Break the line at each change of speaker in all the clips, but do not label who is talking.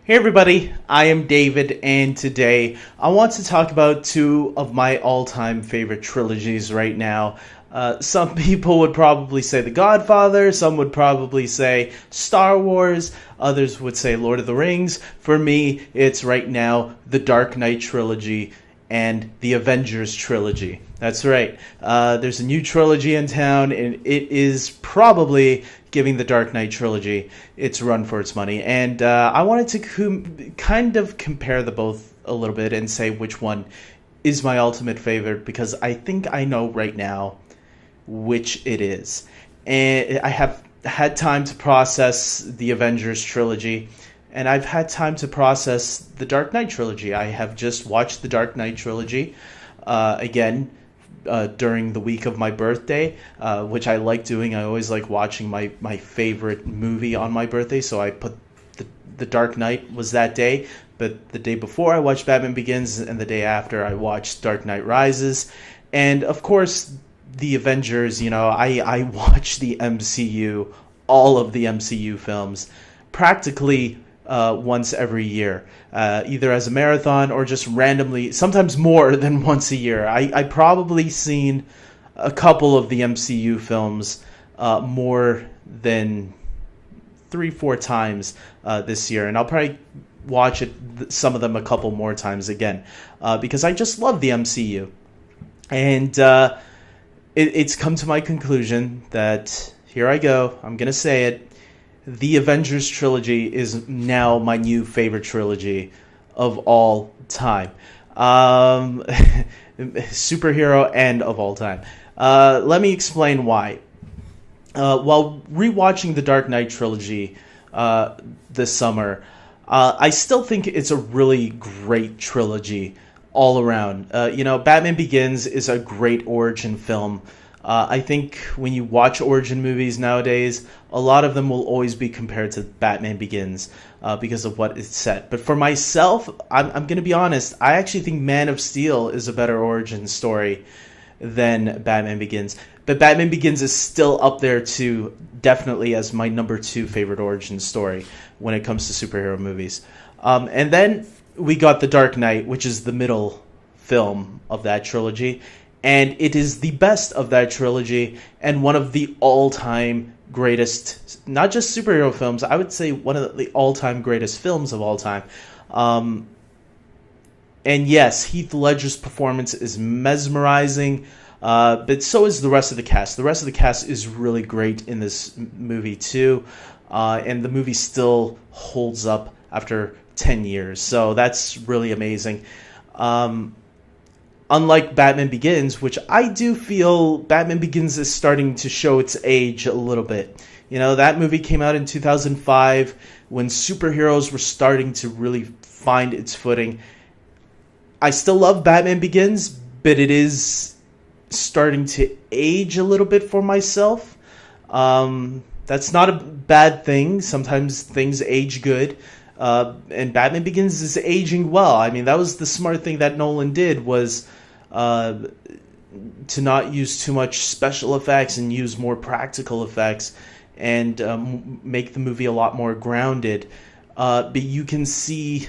Hey everybody, I am David, and today I want to talk about two of my all-time favorite trilogies right now. Some people would probably say The Godfather, some would probably say Star Wars, others would say Lord of the Rings. For me, it's right now the Dark Knight trilogy and the Avengers trilogy. That's right. There's a new trilogy in town, and it is probably giving the Dark Knight trilogy its run for its money. And I wanted to kind of compare the both a little bit and say which one is my ultimate favorite, because I think I know right now which it is. And I have had time to process the Avengers trilogy, and I've had time to process the Dark Knight trilogy. I have just watched the Dark Knight trilogy again during the week of my birthday, which I like doing. I always like watching my favorite movie on my birthday, so I put the Dark Knight was that day. But the day before I watched Batman Begins, and the day after I watched Dark Knight Rises. And of course, the Avengers, I watch the MCU, all of the MCU films, practically once every year, either as a marathon or just randomly, sometimes more than once a year. I probably seen a couple of the MCU films more than 3-4 times this year, and I'll probably watch some of them a couple more times again, because I just love the MCU. And it's come to my conclusion that, here I go, I'm going to say it, the Avengers trilogy is now my new favorite trilogy of all time. Superhero and of all time. Let me explain why. While rewatching the Dark Knight trilogy this summer, I still think it's a really great trilogy all around. Batman Begins is a great origin film. I think when you watch origin movies nowadays, a lot of them will always be compared to Batman Begins because of what it's set. But for myself, I'm going to be honest, I actually think Man of Steel is a better origin story than Batman Begins. But Batman Begins is still up there too, definitely as my number 2 favorite origin story when it comes to superhero movies. And then we got The Dark Knight, which is the middle film of that trilogy. And it is the best of that trilogy and one of the all-time greatest, not just superhero films, I would say one of the all-time greatest films of all time. And yes, Heath Ledger's performance is mesmerizing, but so is the rest of the cast. The rest of the cast is really great in this movie too, and the movie still holds up after 10 years, so that's really amazing. Unlike Batman Begins, which I do feel Batman Begins is starting to show its age a little bit. That movie came out in 2005 when superheroes were starting to really find its footing. I still love Batman Begins, but it is starting to age a little bit for myself. That's not a bad thing. Sometimes things age good. And Batman Begins is aging well. I mean, that was the smart thing that Nolan did, was to not use too much special effects and use more practical effects, and make the movie a lot more grounded. But you can see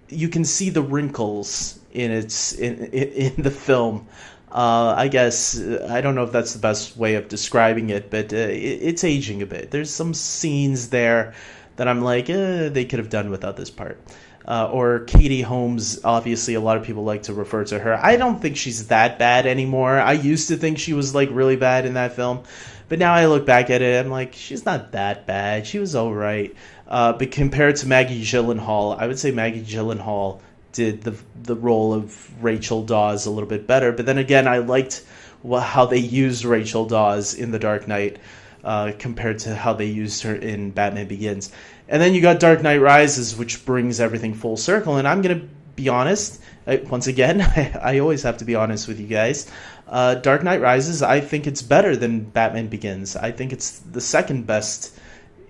the wrinkles in the film. I guess I don't know if that's the best way of describing it, but it's aging a bit. There's some scenes there that I'm like, they could have done without this part. Or Katie Holmes, obviously a lot of people like to refer to her. I don't think she's that bad anymore. I used to think she was like really bad in that film, but now I look back at it, I'm like, she's not that bad. She was alright. But compared to Maggie Gyllenhaal, I would say Maggie Gyllenhaal did the role of Rachel Dawes a little bit better. But then again, I liked how they used Rachel Dawes in The Dark Knight compared to how they used her in Batman Begins. And then you got Dark Knight Rises, which brings everything full circle. And I'm going to be honest, once again, I always have to be honest with you guys. Dark Knight Rises, I think it's better than Batman Begins. I think it's the second best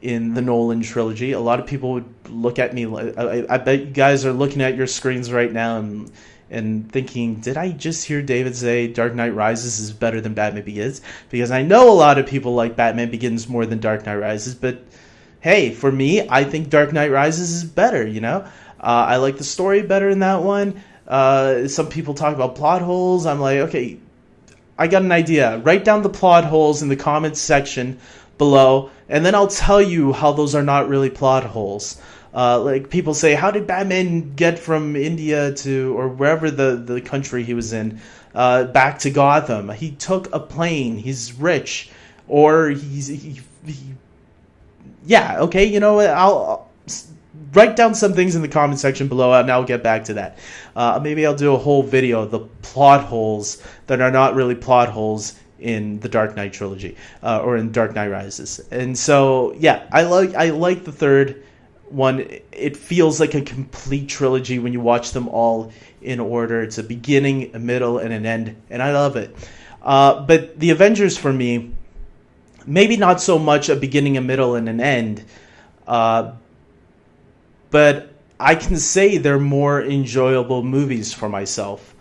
in the Nolan trilogy. A lot of people would look at me, I bet you guys are looking at your screens right now and thinking, did I just hear David say Dark Knight Rises is better than Batman Begins? Because I know a lot of people like Batman Begins more than Dark Knight Rises, but hey, for me, I think Dark Knight Rises is better. I like the story better in that one. Some people talk about plot holes. I'm like, okay, I got an idea. Write down the plot holes in the comments section below, and then I'll tell you how those are not really plot holes. Like people say, how did Batman get from India to, or wherever the country he was in, back to Gotham? He took a plane. He's rich, or yeah. Okay, you know what? I'll write down some things in the comment section below, and I'll get back to that. Maybe I'll do a whole video of the plot holes that are not really plot holes in the Dark Knight trilogy, or in Dark Knight Rises. And so, yeah, I like the third one. It feels like a complete trilogy when you watch them all in order. It's a beginning, a middle, and an end, and I love it. But the Avengers, for me, maybe not so much a beginning, a middle, and an end, but I can say they're more enjoyable movies for myself.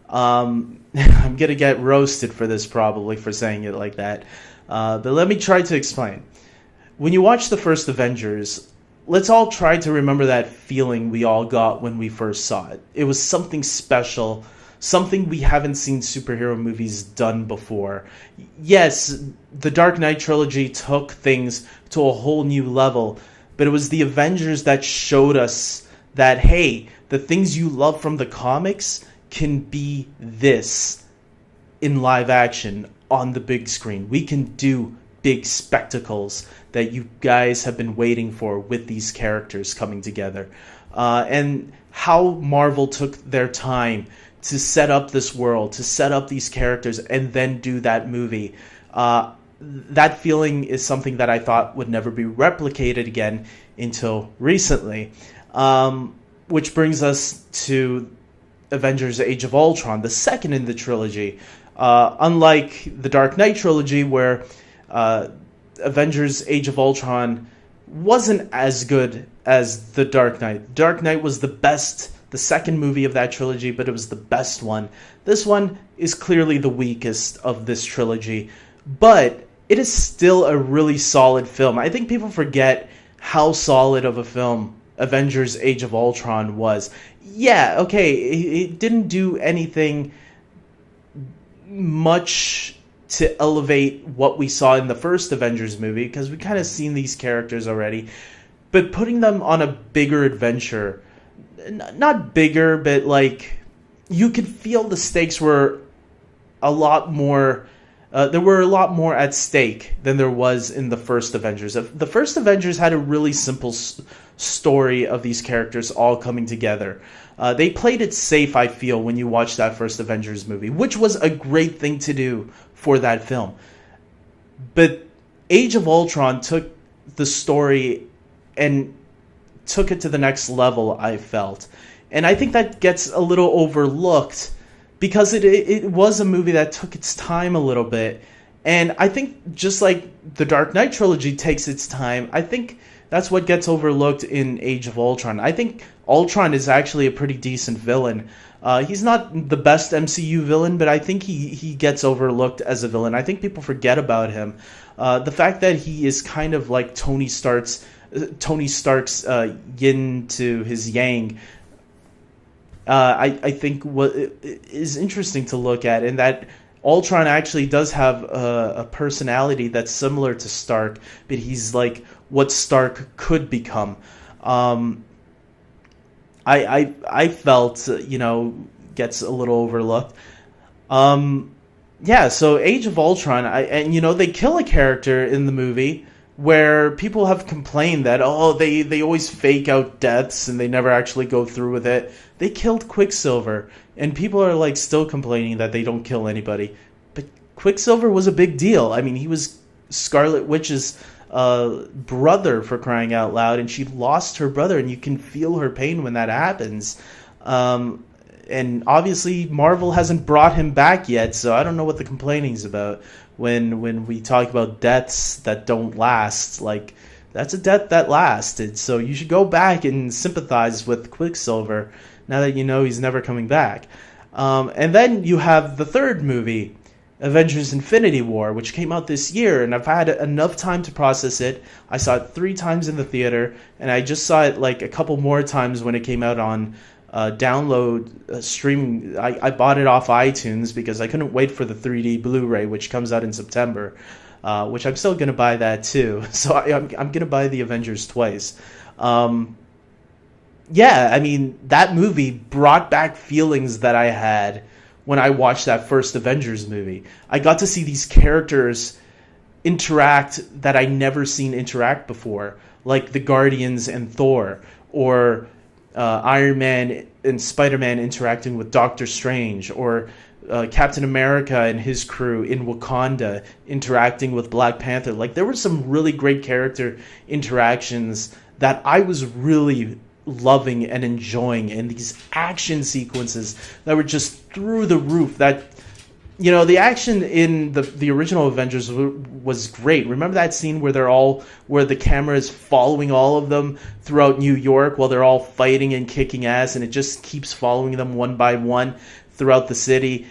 I'm going to get roasted for this, probably, for saying it like that. But let me try to explain. When you watch the first Avengers, let's all try to remember that feeling we all got when we first saw it. It was something special, something we haven't seen superhero movies done before. Yes, the Dark Knight trilogy took things to a whole new level, but it was the Avengers that showed us that, hey, the things you love from the comics can be this in live action on the big screen. We can do big spectacles that you guys have been waiting for with these characters coming together. And how Marvel took their time to set up this world, to set up these characters, and then do that movie. That feeling is something that I thought would never be replicated again until recently. Which brings us to Avengers Age of Ultron, the second in the trilogy. Unlike the Dark Knight trilogy, where Avengers Age of Ultron wasn't as good as the Dark Knight. Dark Knight was the second movie of that trilogy, but it was the best one. This one is clearly the weakest of this trilogy, but it is still a really solid film. I think people forget how solid of a film Avengers Age of Ultron was. Yeah, okay, it didn't do anything much to elevate what we saw in the first Avengers movie, because we kind of seen these characters already, but putting them on a bigger adventure, not bigger, but like, you could feel the stakes were a lot more, there were a lot more at stake than there was in the first Avengers. The first Avengers had a really simple story of these characters all coming together. They played it safe, I feel, when you watch that first Avengers movie, which was a great thing to do for that film. But Age of Ultron took the story and took it to the next level, I felt. And I think that gets a little overlooked because it was a movie that took its time a little bit. And I think just like the Dark Knight trilogy takes its time, I think that's what gets overlooked in Age of Ultron. I think Ultron is actually a pretty decent villain. He's not the best MCU villain, but I think he gets overlooked as a villain. I think people forget about him. The fact that he is kind of like Tony Stark's yin to his yang, I think what is interesting to look at, and that Ultron actually does have a personality that's similar to Stark, but he's like what Stark could become. I felt, gets a little overlooked. Yeah, so Age of Ultron, they kill a character in the movie where people have complained that, they always fake out deaths and they never actually go through with it. They killed Quicksilver, and people are like still complaining that they don't kill anybody. But Quicksilver was a big deal. I mean, he was Scarlet Witch's brother, for crying out loud, and she lost her brother, and you can feel her pain when that happens. And obviously Marvel hasn't brought him back yet, so I don't know what the complaining's about. When we talk about deaths that don't last, like, that's a death that lasted, so you should go back and sympathize with Quicksilver now that you know he's never coming back. And then you have the third movie, Avengers Infinity War, which came out this year, and I've had enough time to process it. I saw it 3 times in the theater, and I just saw it like a couple more times when it came out on download streaming. I bought it off iTunes because I couldn't wait for the 3D Blu-ray, which comes out in September, which I'm still going to buy that too. So I'm going to buy the Avengers twice. Yeah, I mean, that movie brought back feelings that I had when I watched that first Avengers movie. I got to see these characters interact that I never seen interact before, like the Guardians and Thor, or Iron Man and Spider-Man interacting with Doctor Strange, or Captain America and his crew in Wakanda interacting with Black Panther. Like, there were some really great character interactions that I was really loving and enjoying, and these action sequences that were just through the roof. That, you know, the action in the original Avengers was great. Remember that scene where where the camera is following all of them throughout New York while they're all fighting and kicking ass, and it just keeps following them one by one throughout the city?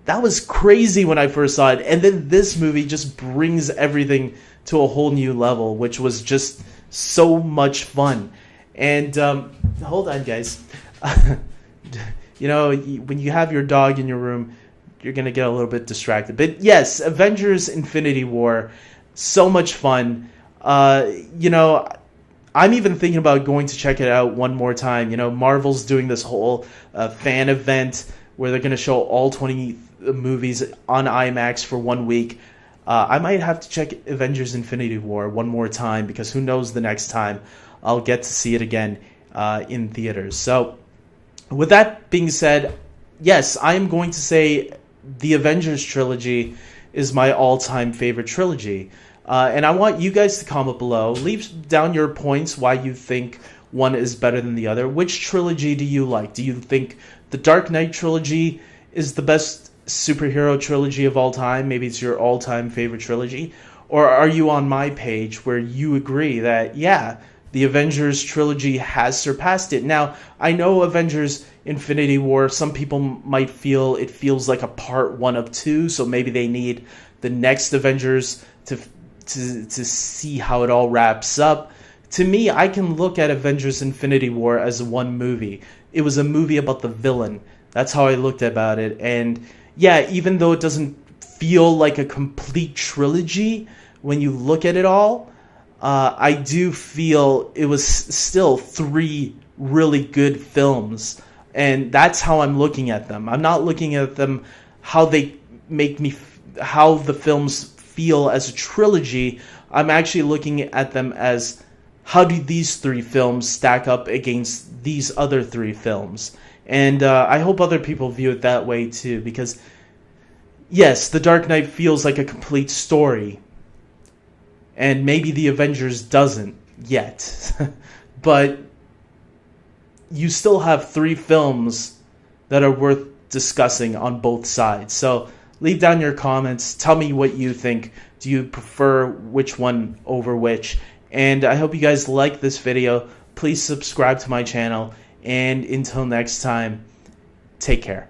That was crazy when I first saw it, and then this movie just brings everything to a whole new level, which was just so much fun. And hold on, guys. You know, when you have your dog in your room, you're going to get a little bit distracted. But yes, Avengers Infinity War, so much fun. You know, I'm even thinking about going to check it out one more time. You know, Marvel's doing this whole fan event where they're going to show all 20 movies on IMAX for 1 week. I might have to check Avengers Infinity War one more time, because who knows, the next time I'll get to see it again in theaters. So with that being said, yes, I am going to say the Avengers trilogy is my all-time favorite trilogy. And I want you guys to comment below. Leave down your points why you think one is better than the other. Which trilogy do you like? Do you think the Dark Knight trilogy is the best superhero trilogy of all time? Maybe it's your all-time favorite trilogy. Or are you on my page where you agree that, yeah, the Avengers trilogy has surpassed it? Now, I know Avengers Infinity War, some people might feel it feels like a part 1 of 2, so maybe they need the next Avengers to see how it all wraps up. To me, I can look at Avengers Infinity War as one movie. It was a movie about the villain. That's how I looked about it. And yeah, even though it doesn't feel like a complete trilogy when you look at it all, I do feel it was still 3 really good films, and that's how I'm looking at them. I'm not looking at them how they make me, how the films feel as a trilogy. I'm actually looking at them as, how do these 3 films stack up against these other 3 films? And I hope other people view it that way too, because yes, The Dark Knight feels like a complete story, and maybe the Avengers doesn't yet. But you still have 3 films that are worth discussing on both sides. So leave down your comments. Tell me what you think. Do you prefer which one over which? And I hope you guys like this video. Please subscribe to my channel. And until next time, take care.